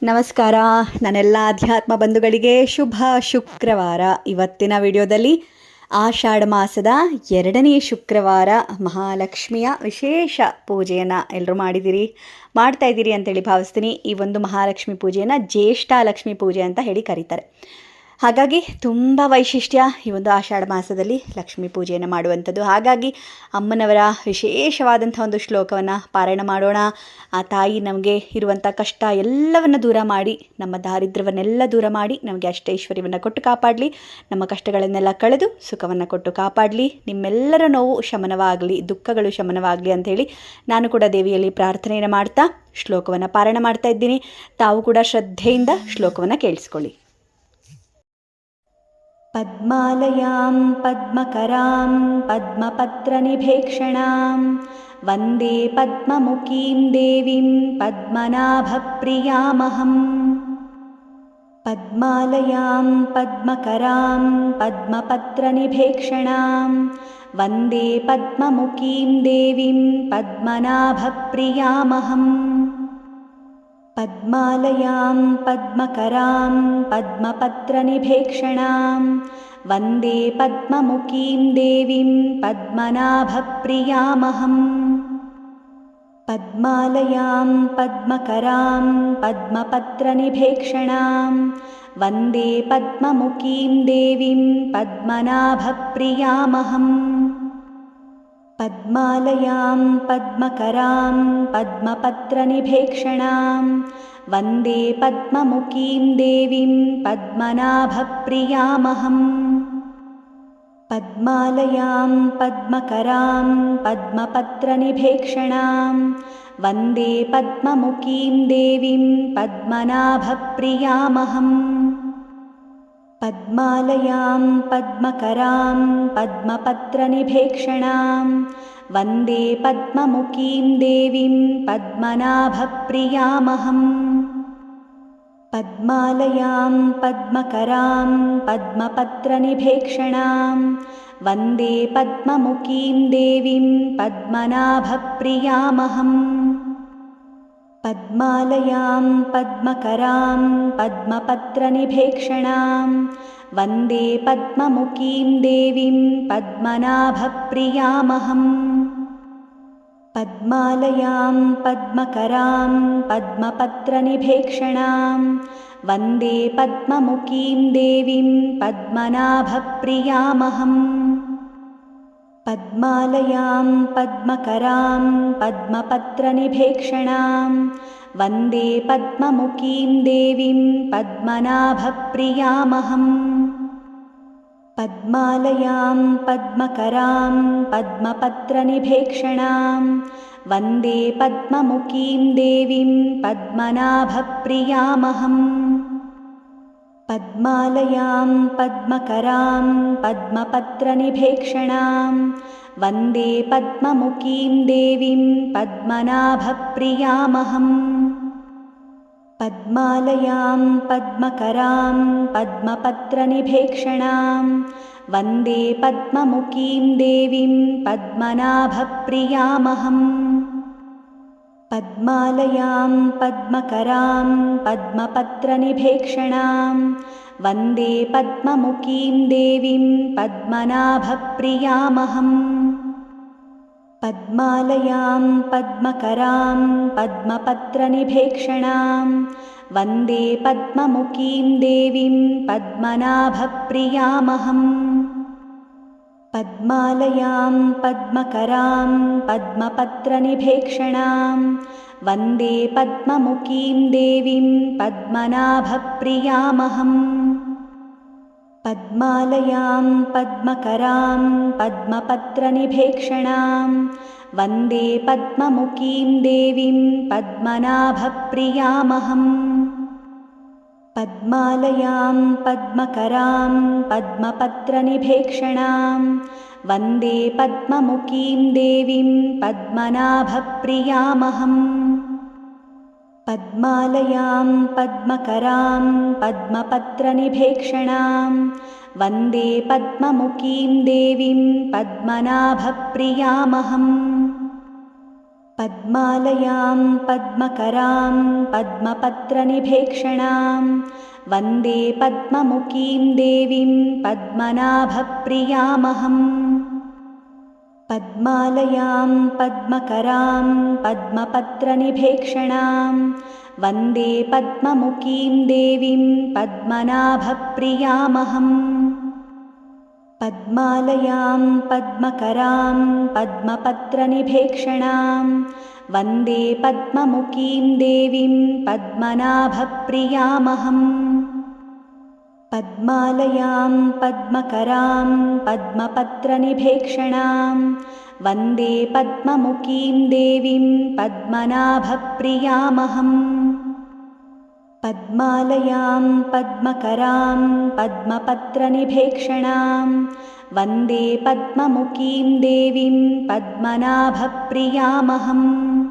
ನಮಸ್ಕಾರ ನನ್ನೆಲ್ಲ ಅಧ್ಯಾತ್ಮ ಬಂಧುಗಳಿಗೆ ಶುಭ ಶುಕ್ರವಾರ. ಇವತ್ತಿನ ವಿಡಿಯೋದಲ್ಲಿ ಆಷಾಢ ಮಾಸದ 2ನೇ ಶುಕ್ರವಾರ ಮಹಾಲಕ್ಷ್ಮಿಯ ವಿಶೇಷ ಪೂಜೆಯನ್ನು ಎಲ್ಲರೂ ಮಾಡ್ತಾ ಇದ್ದೀರಿ ಅಂತೇಳಿ ಭಾವಿಸ್ತೀನಿ. ಈ ಒಂದು ಮಹಾಲಕ್ಷ್ಮಿ ಪೂಜೆಯನ್ನು ಜ್ಯೇಷ್ಠ ಲಕ್ಷ್ಮಿ ಪೂಜೆ ಅಂತ ಹೇಳಿ ಕರೀತಾರೆ. ಹಾಗಾಗಿ ತುಂಬ ವೈಶಿಷ್ಟ್ಯ ಈ ಒಂದು ಆಷಾಢ ಮಾಸದಲ್ಲಿ ಲಕ್ಷ್ಮೀ ಪೂಜೆಯನ್ನು ಮಾಡುವಂಥದ್ದು. ಹಾಗಾಗಿ ಅಮ್ಮನವರ ವಿಶೇಷವಾದಂಥ ಒಂದು ಶ್ಲೋಕವನ್ನು ಪಾರಾಯಣ ಮಾಡೋಣ. ಆ ತಾಯಿ ನಮಗೆ ಇರುವಂಥ ಕಷ್ಟ ಎಲ್ಲವನ್ನು ದೂರ ಮಾಡಿ, ನಮ್ಮ ದಾರಿದ್ರ್ಯವನ್ನೆಲ್ಲ ದೂರ ಮಾಡಿ, ನಮಗೆ ಅಷ್ಟೈಶ್ವರ್ಯವನ್ನು ಕೊಟ್ಟು ಕಾಪಾಡಲಿ, ನಮ್ಮ ಕಷ್ಟಗಳನ್ನೆಲ್ಲ ಕಳೆದು ಸುಖವನ್ನು ಕೊಟ್ಟು ಕಾಪಾಡಲಿ, ನಿಮ್ಮೆಲ್ಲರ ನೋವು ಶಮನವಾಗಲಿ, ದುಃಖಗಳು ಶಮನವಾಗಲಿ ಅಂಥೇಳಿ ನಾನು ಕೂಡ ದೇವಿಯಲ್ಲಿ ಪ್ರಾರ್ಥನೆಯನ್ನು ಮಾಡ್ತಾ ಶ್ಲೋಕವನ್ನು ಪಾರಾಯಣ ಮಾಡ್ತಾ ಇದ್ದೀನಿ. ತಾವು ಕೂಡ ಶ್ರದ್ಧೆಯಿಂದ ಶ್ಲೋಕವನ್ನು ಕೇಳಿಸ್ಕೊಳ್ಳಿ. ಪದ್ಮಾಲಯಾಂ ಪದ್ಮಕರಾಂ ಪದ್ಮಪತ್ರನಿಭೇಕ್ಷಣಾಂ ವಂದೇ ಪದ್ಮಮುಖೀಂ ದೇವೀಂ ಪದ್ಮನಾಭಪ್ರಿಯಾಮಹಂ. ಪದ್ಮಾಲಯಾಂ ಪದ್ಮಕರಾಂ ಪದ್ಮಪತ್ರನಿಭೇಕ್ಷಣಾಂ ವಂದೇ ಪದ್ಮಮುಖೀಂ ದೇವೀಂ ಪದ್ಮನಾಭಪ್ರಿಯಾಮಹಂ. ಪದ್ಮಾಲಯಾಂ ಪದ್ಮಕರಾಂ ಪದ್ಮಪತ್ರನಿಭೇಕ್ಷಣಾಂ ವಂದೇ ಪದ್ಮಮುಖೀಂ ದೇವೀಂ ಪದ್ಮನಾಭಪ್ರಿಯಾಮಹಂ. ಪದ್ಮಾಲಯಾಂ ಪದ್ಮಕರಾಂ ಪದ್ಮಪತ್ರನಿಭೇಕ್ಷಣಾಂ ವಂದೇ ಪದ್ಮಮುಖೀಂ ದೇವೀಂ ಪದ್ಮನಾಭಪ್ರಿಯಾಮಹಂ. ಪದ್ಮಾಲಯಾಂ ಪದ್ಮಕರಾಂ ಪದ್ಮಪತ್ರನಿಭೇಕ್ಷಣಾಂ ವಂದೇ ಪದ್ಮಮುಖೀಂ ದೇವೀಂ ಪದ್ಮನಾಭಪ್ರಿಯಾಮಹಂ. ಪದ್ಮಾಲಯಾಂ ಪದ್ಮಕರಾಂ ಪದ್ಮಪತ್ರನಿಭೇಕ್ಷಣಾಂ ವಂದೇ ಪದ್ಮಮುಖೀಂ ದೇವೀಂ ಪದ್ಮನಾಭಪ್ರಿಯಾಮಹಂ. ಪದ್ಮಾಲಯಾಂ ಪದ್ಮಕರಾಂ ಪದ್ಮಪತ್ರನಿಭೇಕ್ಷಣಾಂ ವಂದೇ ಪದ್ಮಮುಖೀಂ ದೇವೀಂ ಪದ್ಮನಾಭಪ್ರಿಯಾಮಹಂ. ಪದ್ಮಾಲಯಾಂ ಪದ್ಮಕರಾಂ ಪದ್ಮಪತ್ರನಿಭೇಕ್ಷಣಾಂ ವಂದೇ ಪದ್ಮಮುಖೀಂ ದೇವೀಂ ಪದ್ಮನಾಭಪ್ರಿಯಾಮಹಂ. ಪದ್ಮಾಲಯಾಂ ಪದ್ಮಕರಾಂ ಪದ್ಮಪತ್ರನಿಭೇಕ್ಷಣಾಂ ವಂದೇ ಪದ್ಮಮುಖೀಂ ದೇವೀಂ ಪದ್ಮನಾಭಪ್ರಿಯಾಮಹಂ. ಪದ್ಮಾಲಯಾಂ ಪದ್ಮಕರಾಂ ಪದ್ಮಪತ್ರನಿಭೇಕ್ಷಣಾಂ ವಂದೇ ಪದ್ಮಮುಖೀಂ ದೇವೀಂ ಪದ್ಮನಾಭಪ್ರಿಯಾಮಹಂ. ಪದ್ಮಾಲಯಾಂ ಪದ್ಮಕರಾಂ ಪದ್ಮಪತ್ರನಿಭೇಕ್ಷಣಾಂ ವಂದೇ ಪದ್ಮಮುಖೀಂ ದೇವೀಂ ಪದ್ಮನಾಭಪ್ರಿಯಾಮಹಂ. ಪದ್ಮಾಲಯಾಂ ಪದ್ಮಕರಾಂ ಪದ್ಮಪತ್ರನಿಭೇಕ್ಷಣಾಂ ವಂದೇ ಪದ್ಮಮುಖೀಂ ದೇವೀಂ ಪದ್ಮನಾಭಪ್ರಿಯಾಮಹಂ. ಪದ್ಮಾಲಯಾಂ ಪದ್ಮಕರಾಂ ಪದ್ಮಪತ್ರನಿಭೇಕ್ಷಣಾಂ ವಂದೇ ಪದ್ಮಮುಖೀಂ ದೇವೀಂ ಪದ್ಮನಾಭಪ್ರಿಯಾಮಹಂ. ಪದ್ಮಾಲಯಾಂ ಪದ್ಮಕರಾಂ ಪದ್ಮಪತ್ರನಿಭೇಕ್ಷಣಾಂ ವಂದೇ ಪದ್ಮಮುಖೀಂ ದೇವೀಂ ಪದ್ಮನಾಭಪ್ರಿಯಾಮಹಂ. ಪದ್ಮಾಲಯಾಂ ಪದ್ಮಕರಾಂ ಪದ್ಮಪತ್ರನಿಭೇಕ್ಷಣಾಂ ವಂದೇ ಪದ್ಮಮುಖೀಂ ದೇವೀಂ ಪದ್ಮನಾಭಪ್ರಿಯಾಮಹಂ. ಪದ್ಮಾಲಯಾಂ ಪದ್ಮಕರಾಂ ಪದ್ಮಪತ್ರನಿಭೇಕ್ಷಣಾಂ ವಂದೇ ಪದ್ಮಮುಖೀಂ ದೇವೀಂ ಪದ್ಮನಾಭಪ್ರಿಯಾಮಹಂ. ಪದ್ಮಾಲಯಾಂ ಪದ್ಮಕರಾಂ ಪದ್ಮಪತ್ರನಿಭೇಕ್ಷಣಾಂ ವಂದೇ ಪದ್ಮಮುಖೀಂ ದೇವೀಂ ಪದ್ಮನಾಭಪ್ರಿಯಾಮಹಂ. ಪದ್ಮಾಲಯಾಂ ಪದ್ಮಕರಾಂ ಪದ್ಮಪತ್ರನಿಭೇಕ್ಷಣಾಂ ವಂದೇ ಪದ್ಮಮುಖೀಂ ದೇವೀಂ ಪದ್ಮನಾಭಪ್ರಿಯಾಮಹಂ. ಪದ್ಮಾಲಯಾಂ ಪದ್ಮಕರಾಂ ಪದ್ಮಪತ್ರನಿಭೇಕ್ಷಣಾಂ ವಂದೇ ಪದ್ಮಮುಖೀಂ ದೇವೀಂ ಪದ್ಮನಾಭಪ್ರಿಯಾಮಹಂ. ಪದ್ಮಾಲಯಾಂ ಪದ್ಮಕರಾಂ ಪದ್ಮಪತ್ರನಿಭೇಕ್ಷಣಾಂ ವಂದೇ ಪದ್ಮಮುಖೀಂ ದೇವೀಂ ಪದ್ಮನಾಭಪ್ರಿಯಾಮಹಂ. पद्मालयां पद्मकरां पद्मपत्रनिभेक्षणां वन्दे पद्ममुखीं देवीं पद्मनाभप्रियामहम्। पद्मालयां पद्मकरां पद्मपत्रनिभेक्षणां वन्दे पद्ममुखीं देवीं पद्मनाभप्रियामहम्। पद्मालयां पद्मकरां पद्मपत्रनिभेक्षणां वन्दे पद्ममुखीं देवीं पद्मनाभप्रियामहम्। पद्मालयां पद्मकरां पद्मपत्रनिभेक्षणां वन्दे पद्ममुखीं देवीं पद्मनाभप्रियामहम्। पद्मालयां पद्मकरां पद्मपत्रनिभेक्षणां वन्दे पद्ममुखीं देवीं पद्मनाभप्रियामहम्।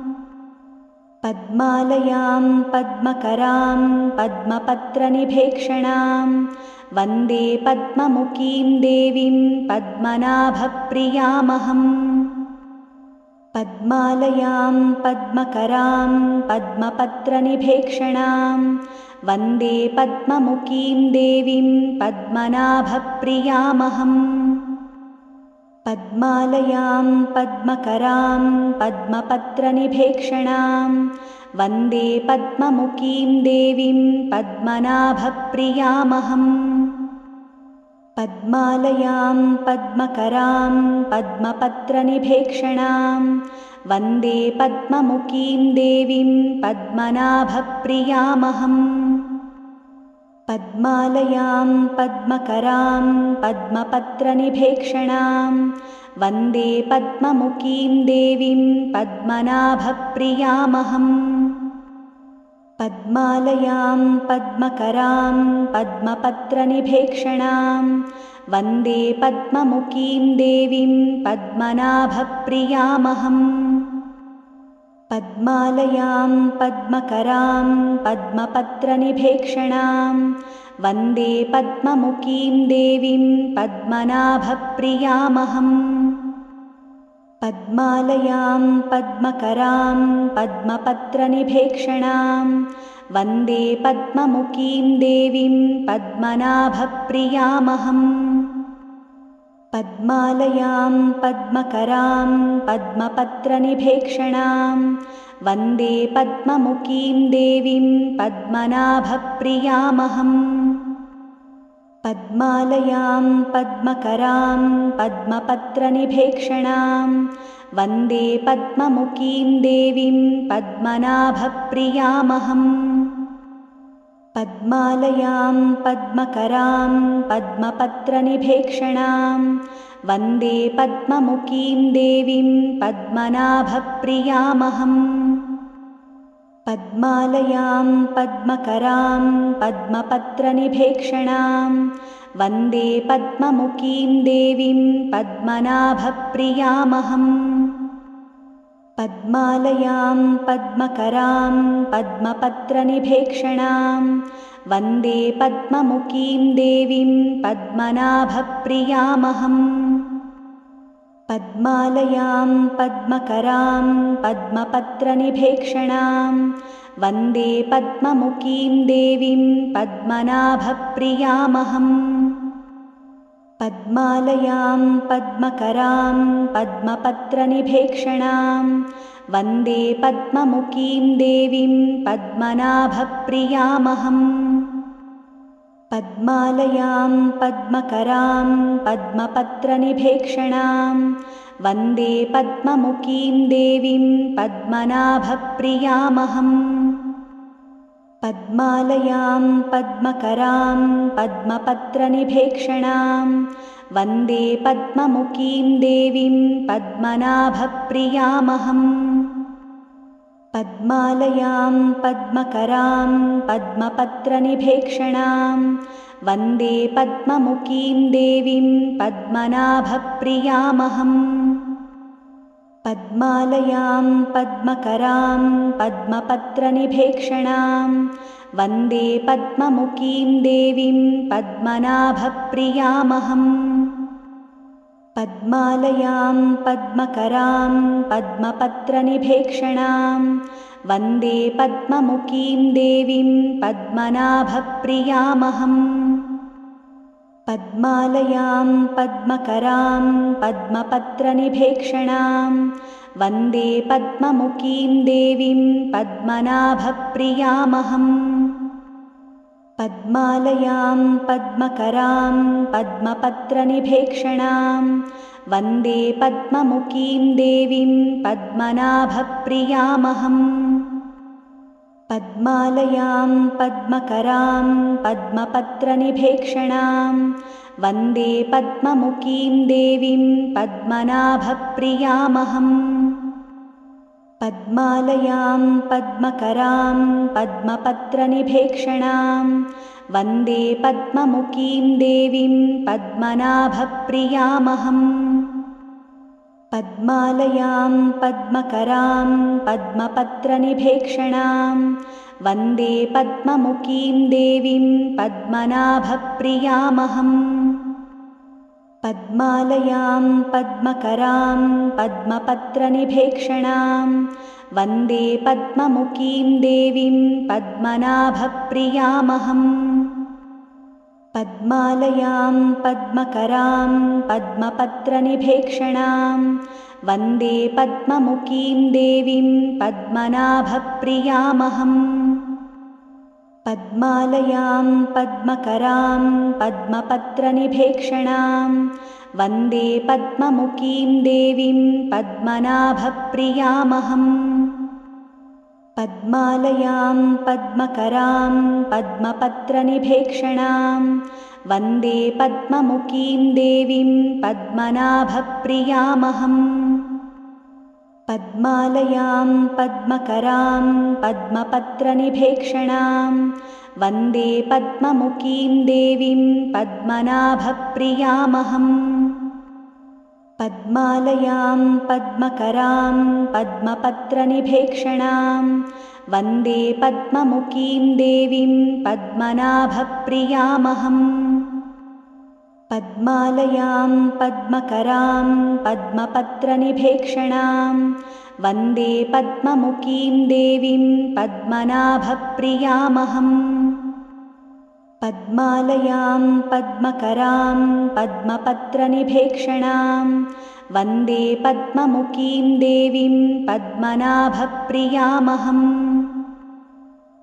पद्मालयां पद्मकरां पद्मपत्रनिभेक्षणां वन्दे पद्ममुखीं देवीं पद्मनाभप्रियामहम्। पद्मालयां पद्मकरां पद्मपत्रनिभेक्षणां वन्दे पद्ममुखीं देवीं पद्मनाभप्रियामहम्। पद्मालयां पद्मकरां पद्मपत्रनिभेक्षणां वन्दे पद्ममुखीं देवीं पद्मनाभप्रियामहम्। पद्मालयां पद्मकरां पद्मपत्रनिभेक्षणां वन्दे पद्ममुखीं देवीं पद्मनाभप्रियामहम्। पद्मालयां पद्मकरां पद्मपत्रनिभेक्षणां वन्दे पद्ममुखीं देवीं पद्मनाभप्रियामहम्। पद्मालयां पद्मकरां पद्मपत्रनिभेक्षणां वन्दे पद्ममुखीं देवीं पद्मनाभप्रियामहम्। पद्मालयां पद्मकरां पद्मपत्रनिभेक्षणां वन्दे पद्ममुखीं देवीं पद्मनाभप्रियामहम्। पद्मालयां पद्मकरां पद्मपत्रनिभेक्षणां वन्दे पद्ममुखीं देवीं पद्मनाभप्रियामहम्। पद्मालयां पद्मकरां पद्मपत्रनिभेक्षणां वन्दे पद्ममुखीं देवीं पद्मनाभप्रियामहम्। पद्मालयां पद्मकरां पद्मपत्रनिभेक्षणां वन्दे पद्ममुखीं देवीं पद्मनाभप्रियामहम्। पद्मालयां पद्मकरां पद्मपत्रनिभेक्षणां वन्दे पद्ममुखीं देवीं पद्मनाभप्रियामहम्। पद्मालयां पद्मकरां पद्मपत्रनिभेक्षणां वन्दे पद्ममुखीं देवीं पद्मनाभप्रियामहम्। पद्मालयां पद्मकरां पद्मपत्रनिभेक्षणां वन्दे पद्ममुखीं देवीं पद्मनाभप्रियामहम्। पद्मालयां पद्मकरां पद्मपत्रनिभेक्षणां वन्दे पद्ममुखीं देवीं पद्मनाभप्रियामहम्। पद्मालयां पद्मकरां पद्मपत्रनिभेक्षणां वन्दे पद्ममुखीं देवीं पद्मनाभप्रियामहम्। पद्मालयां पद्मकरां पद्मपत्रनिभेक्षणां वन्दे पद्ममुखीं देवीं पद्मनाभप्रियामहम्। पद्मालयां पद्मकरां पद्मपत्रनिभेक्षणां वन्दे पद्ममुखीं देवीं पद्मनाभप्रियामहम्। पद्मालयां पद्मकरां पद्मपत्रनिभेक्षणां वन्दे पद्ममुखीं देवीं पद्मनाभप्रियामहम्। पद्मालयां पद्मकरां पद्मपत्रनिभेक्षणां वन्दे पद्ममुखीं देवीं पद्मनाभप्रियामहम्। पद्मालयां पद्मकरां पद्मपत्रनिभेक्षणां वन्दे पद्ममुखीं देवीं पद्मनाभप्रियामहम्। पद्मालयां पद्मकरां पद्मपत्रनिभेक्षणां वन्दे पद्ममुखीं देवीं पद्मनाभप्रियामहम्। पद्मालयां पद्मकरां पद्मपत्रनिभेक्षणां वन्दे पद्ममुखीं देवीं पद्मनाभप्रियामहम्। पद्मालयां पद्मकरां पद्मपत्रनिभेक्षणां वन्दे पद्ममुखीं देवीं पद्मनाभप्रियामहम्। पद्मालयां पद्मकरां पद्मपत्रनिभेक्षणां वन्दे पद्ममुखीं देवीं पद्मनाभप्रियामहम्। पद्मालयां पद्मकरां पद्मपत्रनिभेक्षणां वन्दे पद्ममुखीं देवीं पद्मनाभप्रियामहम्। पद्मालयां पद्मकरां पद्मपत्रनिभेक्षणां वन्दे पद्ममुखीं देवीं पद्मनाभप्रियामहम्। पद्मालयां पद्मकरां पद्मपत्रनिभेक्षणां वन्दे पद्ममुखीं देवीं पद्मनाभप्रियामहम्। पद्मालयां पद्मकरां पद्मपत्रनिभेक्षणां वन्दे पद्ममुखीं देवीं पद्मनाभप्रियामहम्। पद्मालयां पद्मकरां पद्मपत्रनिभेक्षणां वन्दे पद्ममुखीं देवीं पद्मनाभप्रियामहम्। पद्मालयां पद्मकरां पद्मपत्रनिभेक्षणां वन्दे पद्ममुखीं देवीं पद्मनाभप्रियामहम्। पद्मालयां पद्मकरां पद्मपत्रनिभेक्षणां वन्दे पद्ममुखीं देवीं पद्मनाभप्रियामहम्। पद्मालयां पद्मकरां पद्मपत्रनिभेक्षणां वन्दे पद्ममुखीं देवीं पद्मनाभप्रियामहम्। पद्मालयां पद्मकरां पद्मपत्रनिभेक्षणां वन्दे पद्ममुखीं देवीं पद्मनाभप्रियामहम्।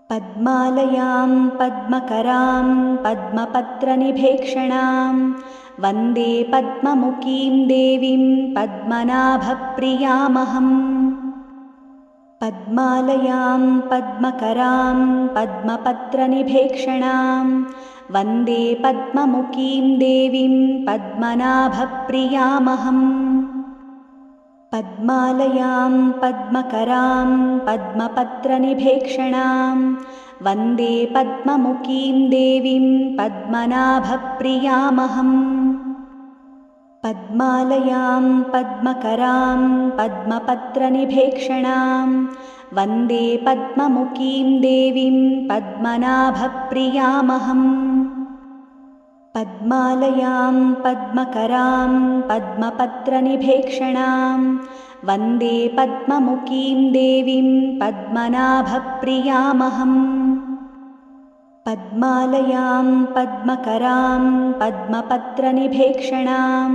पद्मालयां पद्मकरां पद्मपत्रनिभेक्षणां वन्दे पद्ममुखीं देवीं पद्मनाभप्रियामहम्। पद्मालयां पद्मकरां पद्मपत्रनिभेक्षणां वन्दे पद्ममुखीं देवीं पद्मनाभप्रियामहम्। पद्मालयां पद्मकरां पद्मपत्रनिभेक्षणां वन्दे पद्ममुखीं देवीं पद्मनाभप्रियामहम्। पद्मालयां पद्मकरां पद्मपत्रनिभेक्षणां वन्दे पद्ममुखीं देवीं पद्मनाभप्रियामहम्। पद्मालयां पद्मकरां पद्मपत्रनिभेक्षणां वन्दे पद्ममुखीं देवीं पद्मनाभप्रियामहम्। पद्मालयां पद्मकरां पद्मपत्रनिभेक्षणां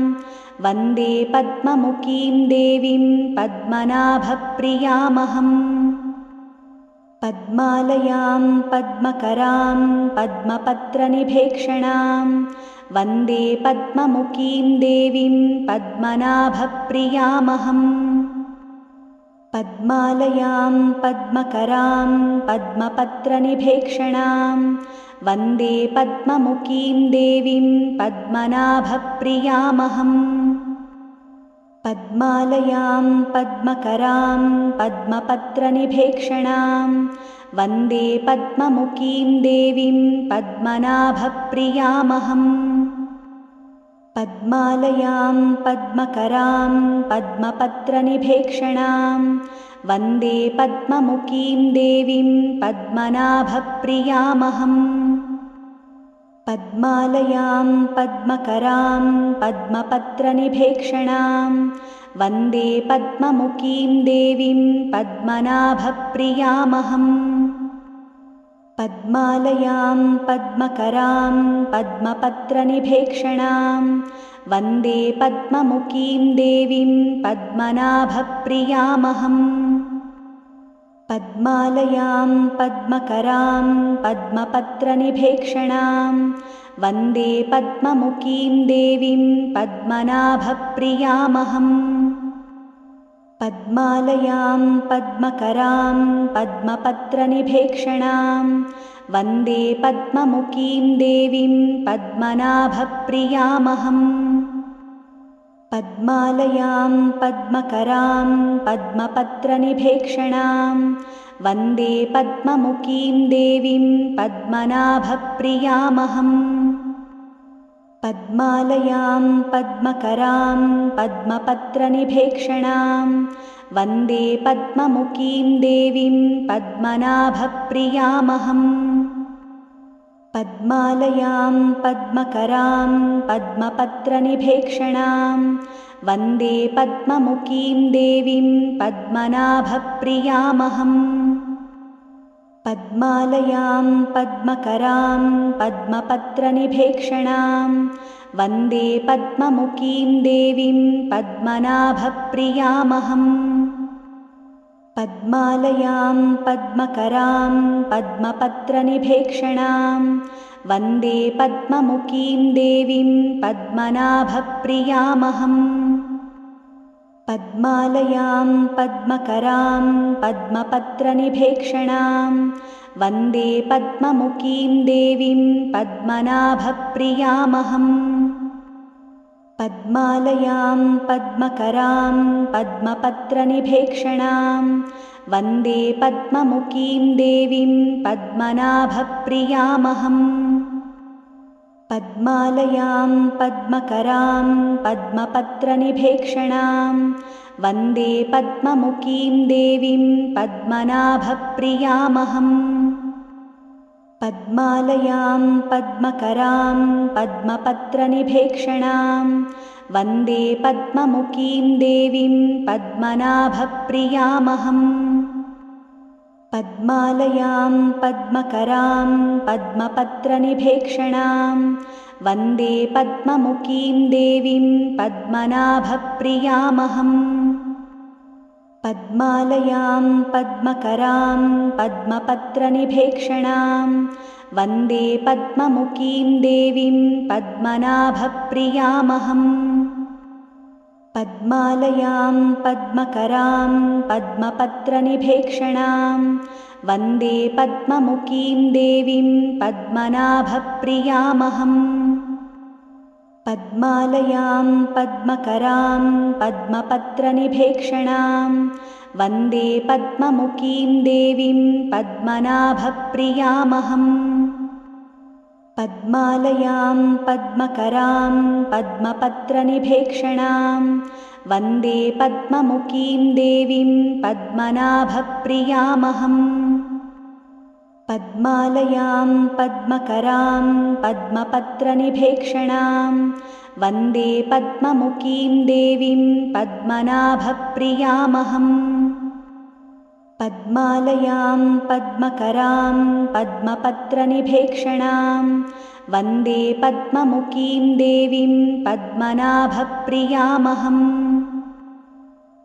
वन्दे पद्ममुखीं देवीं पद्मनाभप्रियामहम्। पद्मालयां पद्मकरां पद्मपत्रनिभेक्षणां वन्दे पद्ममुखीं देवीं पद्मनाभप्रियामहम्। पद्मालयां पद्मकरां पद्मपत्रनिभेक्षणां वन्दे पद्ममुखीं देवीं पद्मनाभप्रियामहम्। पद्मालयां पद्मकरां पद्मपत्रनिभेक्षणां वन्दे पद्ममुखीं देवीं पद्मनाभप्रियामहम्। पद्मालयां पद्मकरां पद्मपत्रनिभेक्षणां वन्दे पद्ममुखीं देवीं पद्मनाभप्रियामहम्। पद्मालयां पद्मकरां पद्मपत्रनिभेक्षणां वन्दे पद्ममुखीं देवीं पद्मनाभप्रियामहम्। पद्मालयां पद्मकरां पद्मपत्रनिभेक्षणां वन्दे पद्ममुखीं देवीं पद्मनाभप्रियामहम्। पद्मालयां पद्मकरां पद्मपत्रनिभेक्षणां वन्दे पद्ममुखीं देवीं पद्मनाभप्रियामहम्। पद्मालयां पद्मकरां पद्मपत्रनिभेक्षणां वन्दे पद्ममुखीं देवीं पद्मनाभप्रियामहम्। पद्मालयां पद्मकरां पद्मपत्रनिभेक्षणां वन्दे पद्ममुखीं देवीं पद्मनाभप्रियामहम्। पद्मालयां पद्मकरां पद्मपत्रनिभेक्षणां वन्दे पद्ममुखीं देवीं पद्मनाभप्रियामहम्। पद्मालयां पद्मकरां पद्मपत्रनिभेक्षणां वन्दे पद्ममुखीं देवीं पद्मनाभप्रियामहम्। पद्मालयां पद्मकरां पद्मपत्रनिभेक्षणां वन्दे पद्ममुखीं देवीं पद्मनाभप्रियामहम्। पद्मालयां पद्मकरां पद्मपत्रनिभेक्षणां वन्दे पद्ममुखीं देवीं पद्मनाभप्रियामहम्। पद्मालयां पद्मकरां पद्मपत्रनिभेक्षणां वन्दे पद्ममुखीं देवीं पद्मनाभप्रियामहम्। पद्मालयां पद्मकरां पद्मपत्रनिभेक्षणां वन्दे पद्ममुखीं देवीं पद्मनाभप्रियामहम्। पद्मालयां पद्मकरां पद्मपत्रनिभेक्षणां वन्दे पद्ममुखीं देवीं पद्मनाभप्रियामहम्। पद्मालयां पद्मकरां पद्मपत्रनिभेक्षणां वन्दे पद्ममुखीं देवीं पद्मनाभप्रियामहम्। पद्मालयां पद्मकरां पद्मपत्रनिभेक्षणां वन्दे पद्ममुखीं देवीं पद्मनाभप्रियामहम्। पद्मालयां पद्मकरां पद्मपत्रनिभेक्षणां वन्दे पद्ममुखीं देवीं पद्मनाभप्रियामहम्। पद्मालयां पद्मकरां पद्मपत्रनिभेक्षणां वन्दे पद्ममुखीं देवीं पद्मनाभप्रियामहम्। पद्मालयां पद्मकरां पद्मपत्रनिभेक्षणां वन्दे पद्ममुखीं देवीं पद्मनाभप्रियामहम्। पद्मालयां पद्मकरां पद्मपत्रनिभेक्षणां वन्दे पद्ममुखीं देवीं पद्मनाभप्रियामहम्। पद्मालयां पद्मकरां पद्मपत्रनिभेक्षणां वन्दे पद्ममुखीं देवीं पद्मनाभप्रियामहम्। पद्मालयां पद्मकरां पद्मपत्रनिभेक्षणां वन्दे पद्ममुखीं देवीं पद्मनाभप्रियामहम्।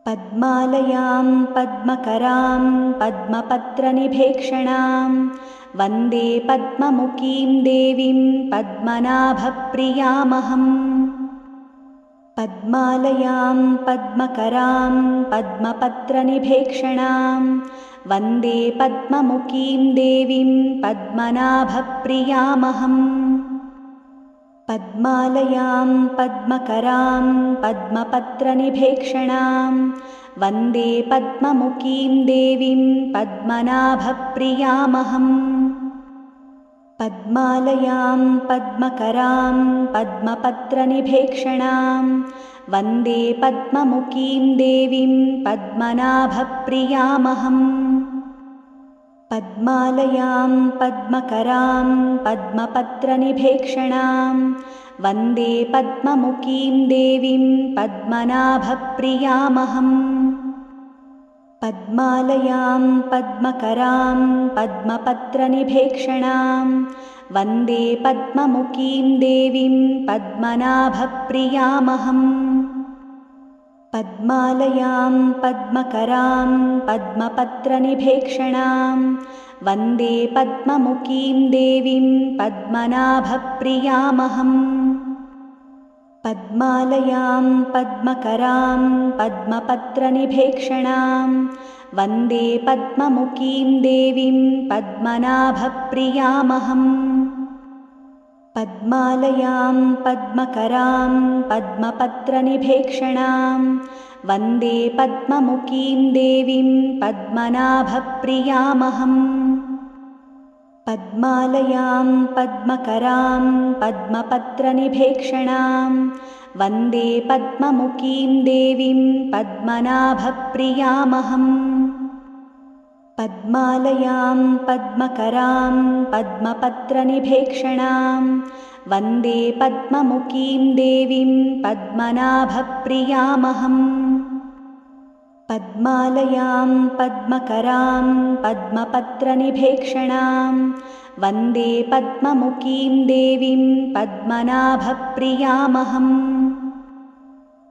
पद्मालयां पद्मकरां पद्मपत्रनिभेक्षणां वन्दे पद्ममुखीं देवीं पद्मनाभप्रियामहम्। पद्मालयां पद्मकरां पद्मपत्रनिभेक्षणां वन्दे पद्ममुखीं देवीं पद्मनाभप्रियामहम्। पद्मालयां पद्मकरां पद्मपत्रनिभेक्षणां वन्दे पद्ममुखीं देवीं पद्मनाभप्रियामहम्। पद्मालयां पद्मकरां पद्मपत्रनिभेक्षणां वन्दे पद्ममुखीं देवीं पद्मनाभप्रियामहम्। पद्मालयां पद्मकरां पद्मपत्रनिभेक्षणां वन्दे पद्ममुखीं देवीं पद्मनाभप्रियामहम्। पद्मालयां पद्मकरां पद्मपत्रनिभेक्षणां वन्दे पद्ममुखीं देवीं पद्मनाभप्रियामहम्। पद्मालयां पद्मकरां पद्मपत्रनिभेक्षणां वन्दे पद्ममुखीं देवीं पद्मनाभप्रियामहम्। पद्मालयां पद्मकरां पद्मपत्रनिभेक्षणां वन्दे पद्ममुखीं देवीं पद्मनाभप्रियामहम्। पद्मालयां पद्मकरां पद्मपत्रनिभेक्षणां वन्दे पद्ममुखीं देवीं पद्मनाभप्रियामहम्। पद्मालयां पद्मकरां पद्मपत्रनिभेक्षणां वन्दे पद्ममुखीं देवीं पद्मनाभप्रियामहम्। पद्मालयां पद्मकरां पद्मपत्रनिभेक्षणां वन्दे पद्ममुखीं देवीं पद्मनाभप्रियामहम्। पद्मालयां पद्मकरां पद्मपत्रनिभेक्षणां वन्दे पद्ममुखीं देवीं पद्मनाभप्रियामहम्।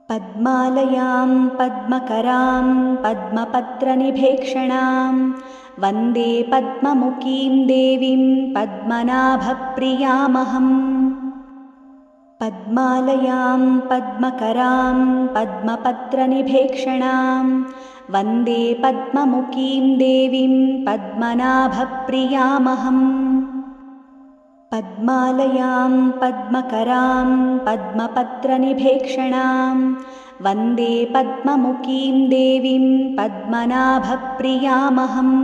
पद्मालयां पद्मकरां पद्मपत्रनिभेक्षणां वन्दे पद्ममुखीं देवीं पद्मनाभप्रियामहम्। पद्मालयां पद्मकरां पद्मपत्रनिभेक्षणां वन्दे पद्ममुखीं देवीं पद्मनाभप्रियामहम्। पद्मालयां पद्मकरां पद्मपत्रनिभेक्षणां वन्दे पद्ममुखीं देवीं पद्मनाभप्रियामहम्।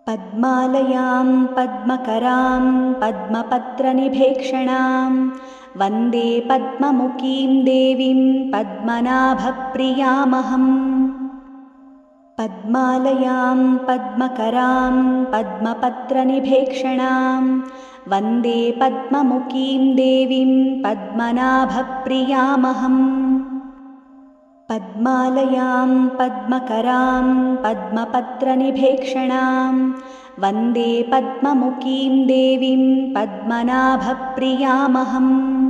पद्मालयां पद्मकरां पद्मपत्रनिभेक्षणां वन्दे पद्ममुखीं देवीं पद्मनाभप्रियामहम्। पद्मालयां पद्मकरां पद्मपत्रनिभेक्षणां वन्दे पद्ममुखीं देवीं पद्मनाभप्रियामहम्। पद्मालयां पद्मकरां पद्मपत्रनिभेक्षणां वन्दे पद्ममुखीं देवीं पद्मनाभप्रियामहम्।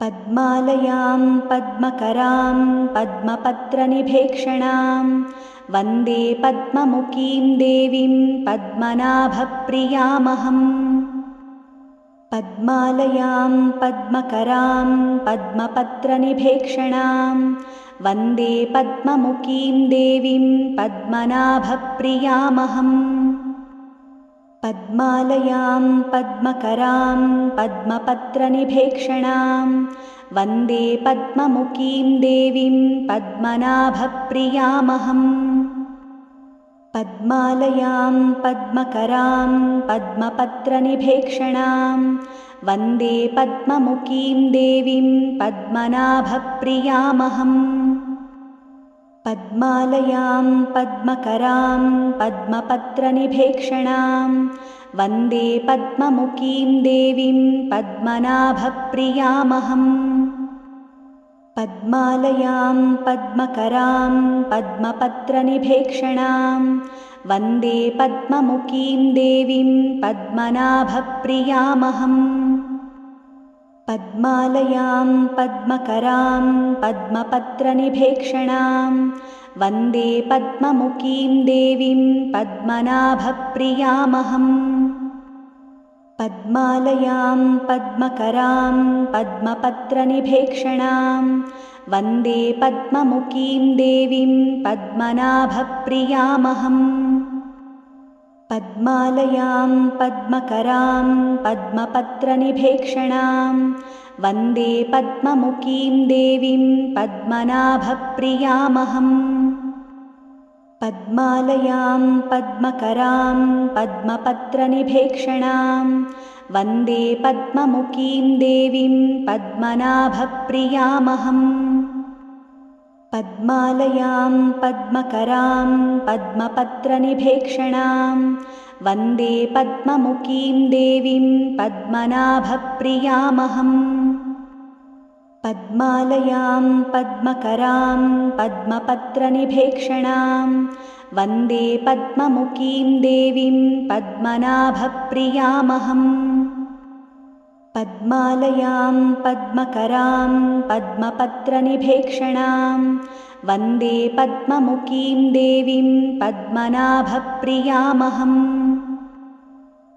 पद्मालयां पद्मकरां पद्मपत्रनिभेक्षणां वन्दे पद्ममुखीं देवीं पद्मनाभप्रियामहम्। पद्मालयां पद्मकरां पद्मपत्रनिभेक्षणां वन्दे पद्ममुखीं देवीं पद्मनाभप्रियामहम्। पद्मालयां पद्मकरां पद्मपत्रनिभेक्षणां वन्दे पद्ममुखीं देवीं पद्मनाभप्रियामहम्। पद्मालयां पद्मकरां पद्मपत्रनिभेक्षणां वन्दे पद्ममुखीं देवीं पद्मनाभप्रियामहम्। पद्मालयां पद्मकरां पद्मपत्रनिभेक्षणां वन्दे पद्ममुखीं देवीं पद्मनाभप्रियामहम्। पद्मालयां पद्मकरां पद्मपत्रनिभेक्षणां वन्दे पद्ममुखीं देवीं पद्मनाभप्रियामहम्। पद्मालयां पद्मकरां पद्मपत्रनिभेक्षणां वन्दे पद्ममुखीं देवीं पद्मनाभप्रियामहम्। पद्मालयां पद्मकरां पद्मपत्रनिभेक्षणां वन्दे पद्ममुखीं देवीं पद्मनाभप्रियामहम्। पद्मालयां पद्मकरां पद्मपत्रनिभेक्षणां वन्दे पद्ममुखीं देवीं पद्मनाभप्रियामहम्। पद्मालयां पद्मकरां पद्मपत्रनिभेक्षणां वन्दे पद्ममुखीं देवीं पद्मनाभप्रियामहम्। पद्मालयां पद्मकरां पद्मपत्रनिभेक्षणां वन्दे पद्ममुखीं देवीं पद्मनाभप्रियामहम्। पद्मालयां पद्मकरां पद्मपत्रनिभेक्षणां वन्दे पद्ममुखीं देवीं पद्मनाभप्रियामहम्। पद्मालयां पद्मकरां पद्मपत्रनिभेक्षणां वन्दे पद्ममुखीं देवीं पद्मनाभप्रियामहम्।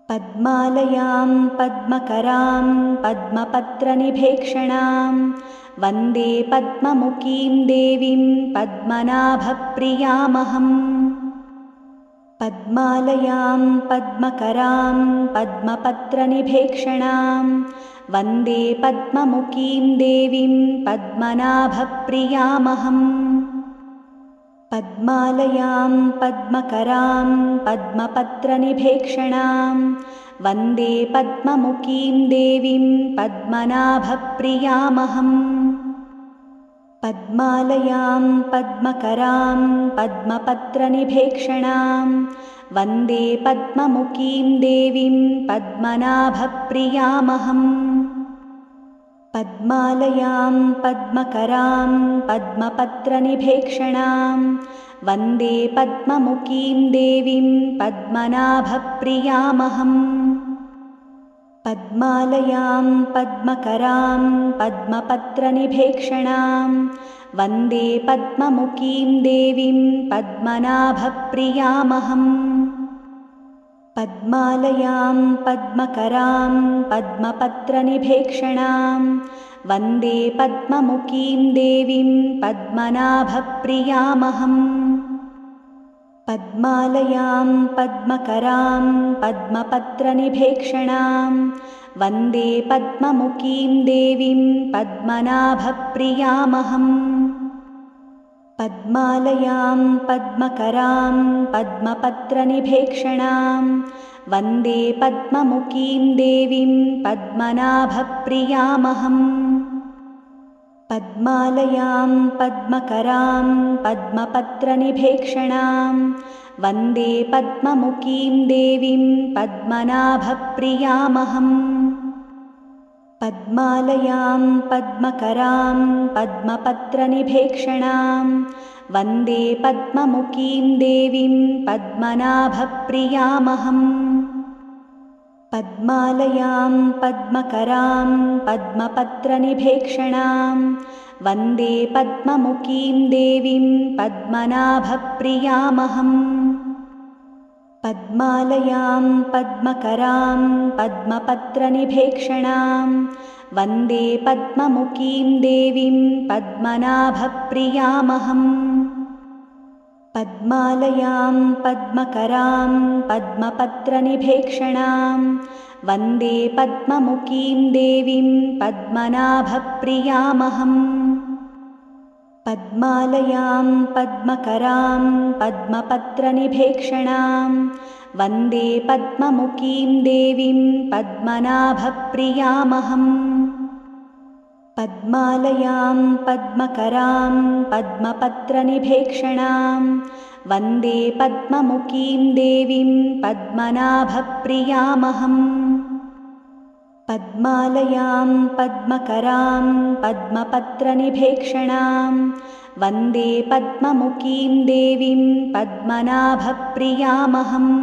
पद्मालयां पद्मकरां पद्मपत्रनिभेक्षणां वन्दे पद्ममुखीं देवीं पद्मनाभप्रियामहम्। पद्मालयां पद्मकरां पद्मपत्रनिभेक्षणां वन्दे पद्ममुखीं देवीं पद्मनाभप्रियामहम्। पद्मालयां पद्मकरां पद्मपत्रनिभेक्षणां वन्दे पद्ममुखीं देवीं पद्मनाभप्रियामहम्। पद्मालयां पद्मकरां पद्मपत्रनिभेक्षणां वन्दे पद्ममुखीं देवीं पद्मनाभप्रियामहम्। पद्मालयां पद्मकरां पद्मपत्रनिभेक्षणां वन्दे पद्ममुखीं देवीं पद्मनाभप्रियामहम्। पद्मालयां पद्मकरां पद्मपत्रनिभेक्षणां वन्दे पद्ममुखीं देवीं पद्मनाभप्रियामहम्। पद्मालयां पद्मकरां पद्मपत्रनिभेक्षणां वन्दे पद्ममुखीं देवीं पद्मनाभप्रियामहम्। पद्मालयां पद्मकरां पद्मपत्रनिभेक्षणां वन्दे पद्ममुखीं देवीं पद्मनाभप्रियामहम्। पद्मालयां पद्मकरां पद्मपत्रनिभेक्षणां वन्दे पद्ममुखीं देवीं पद्मनाभप्रियामहम्। पद्मालयां पद्मकरां पद्मपत्रनिभेक्षणां वन्दे पद्ममुखीं देवीं पद्मनाभप्रियामहम्। पद्मालयां पद्मकरां पद्मपत्रनिभेक्षणां वन्दे पद्ममुखीं देवीं पद्मनाभप्रियामहम्। पद्मालयां पद्मकरां पद्मपत्रनिभेक्षणां वन्दे पद्ममुखीं देवीं पद्मनाभप्रियामहम्। पद्मालयां पद्मकरां पद्मपत्रनिभेक्षणां वन्दे पद्ममुखीं देवीं पद्मनाभप्रियामहम्। पद्मालयां पद्मकरां पद्मपत्रनिभेक्षणां वन्दे पद्ममुखीं देवीं पद्मनाभप्रियामहम्। पद्मालयां पद्मकरां पद्मपत्रनिभेक्षणां वन्दे पद्ममुखीं देवीं पद्मनाभप्रियामहम्। पद्मालयां पद्मकरां पद्मपत्रनिभेक्षणां वन्दे पद्ममुखीं देवीं पद्मनाभप्रियामहम्। पद्मालयां पद्मकरां पद्मपत्रनिभेक्षणां वन्दे पद्ममुखीं देवीं पद्मनाभप्रियामहम्।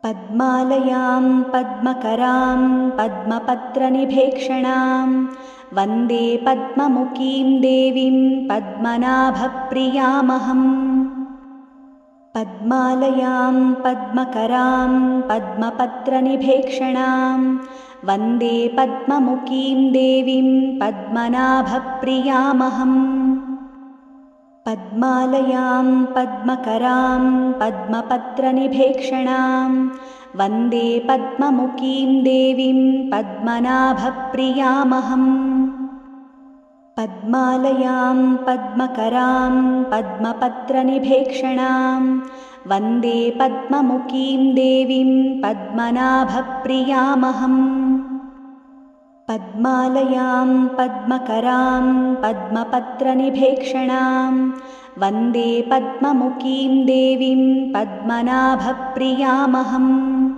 पद्मालयां पद्मकरां पद्मपत्रनिभेक्षणां वन्दे पद्ममुखीं देवीं पद्मनाभप्रियामहम्। पद्मालयां पद्मकरां पद्मपत्रनिभेक्षणां वन्दे पद्ममुखीं देवीं पद्मनाभप्रियामहम्। पद्मालयां पद्मकरां पद्मपत्रनिभेक्षणां वन्दे पद्ममुखीं देवीं पद्मनाभप्रियामहम्। पद्मालयां पद्मकरां पद्मपत्रनिभेक्षणां वन्दे पद्ममुखीं देवीं पद्मनाभप्रियामहम्। पद्मालयां पद्मकरां पद्मपत्रनिभेक्षणां वन्दे पद्ममुखीं देवीं पद्मनाभप्रियामहम्।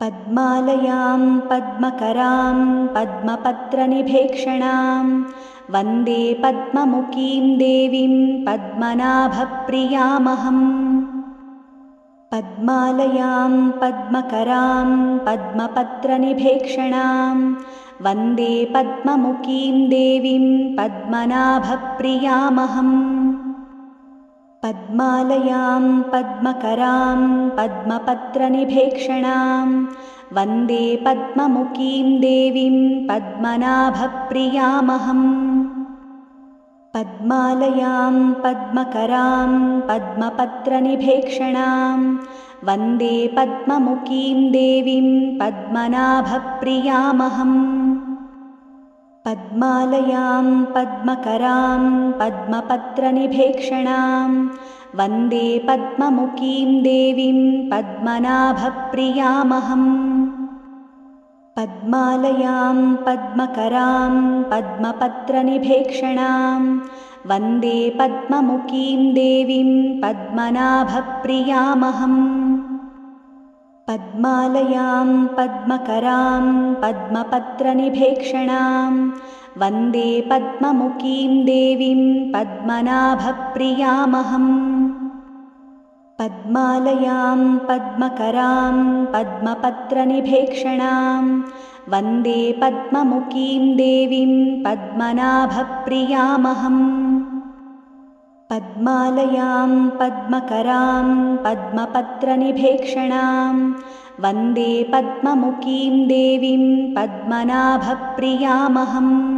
पद्मालयां पद्मकरां पद्मपत्रनिभेक्षणां वन्दे पद्ममुखीं देवीं पद्मनाभप्रियामहम्। पद्मालयां पद्मकरां पद्मपत्रनिभेक्षणां वन्दे पद्ममुखीं देवीं पद्मनाभप्रियामहम्। पद्मालयां पद्मकरां पद्मपत्रनिभेक्षणां वन्दे पद्ममुखीं देवीं पद्मनाभप्रियामहम्। पद्मालयां पद्मकरां पद्मपत्रनिभेक्षणां वन्दे पद्ममुखीं देवीं पद्मनाभप्रियामहम्। पद्मालयां पद्मकरां पद्मपत्रनिभेक्षणां वन्दे पद्ममुखीं देवीं पद्मनाभप्रियामहम्। पद्मालयां पद्मकरां पद्मपत्रनिभेक्षणां वन्दे पद्ममुखीं देवीं पद्मनाभप्रियामहम्। पद्मालयां पद्मकरां पद्मपत्रनिभेक्षणां वन्दे पद्ममुखीं देवीं पद्मनाभप्रियामहम्। पद्मालयां पद्मकरां पद्मपत्रनिभेक्षणां वन्दे पद्ममुखीं देवीं पद्मनाभप्रियामहम्। पद्मालयां पद्मकरां पद्मपत्रनिभेक्षणां वन्दे पद्ममुखीं देवीं पद्मनाभप्रियामहम्।